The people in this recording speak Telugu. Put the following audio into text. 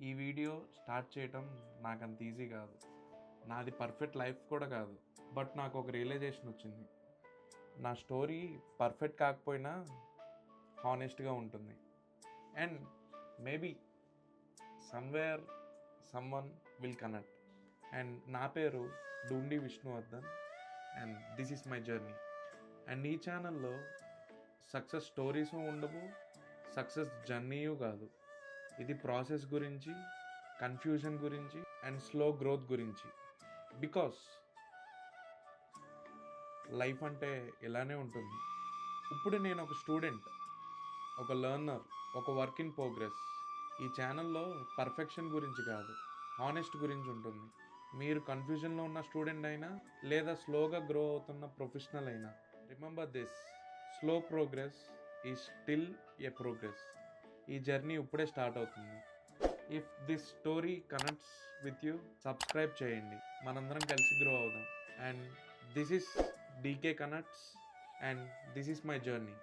ఈ వీడియో స్టార్ట్ చేయటం నాకంత ఈజీ కాదు. నాది పర్ఫెక్ట్ లైఫ్ కూడా కాదు. బట్ నాకు ఒక రియలైజేషన్ వచ్చింది. నా స్టోరీ పర్ఫెక్ట్ కాకపోయినా హానెస్ట్గా ఉంటుంది. And maybe somewhere someone will connect. And నా పేరు Dhoondi Vishnuvardhan and this is my journey. And ఈ ఛానల్లో సక్సెస్ స్టోరీస్ ఉండవు, సక్సెస్ జర్నీయు కాదు. ఇది ప్రాసెస్ గురించి, కన్ఫ్యూజన్ గురించి అండ్ స్లో గ్రోత్ గురించి. బికాస్ లైఫ్ అంటే ఇలానే ఉంటుంది. ఇప్పుడు నేను ఒక స్టూడెంట్, ఒక లెర్నర్, ఒక వర్క్ ఇన్ ప్రోగ్రెస్. ఈ ఛానల్లో పర్ఫెక్షన్ గురించి కాదు, హానెస్ట్ గురించి ఉంటుంది. మీరు కన్ఫ్యూజన్లో ఉన్న స్టూడెంట్ అయినా లేదా స్లోగా గ్రో అవుతున్న ప్రొఫెషనల్ అయినా, remember this: slow progress is still a progress. ఈ జర్నీ ఇప్పుడే స్టార్ట్ అవుతుంది. If this story connects with you, subscribe చేయండి. మనందరం కలిసి గ్రో అవుదాం. And this is DK Connects and this is my journey.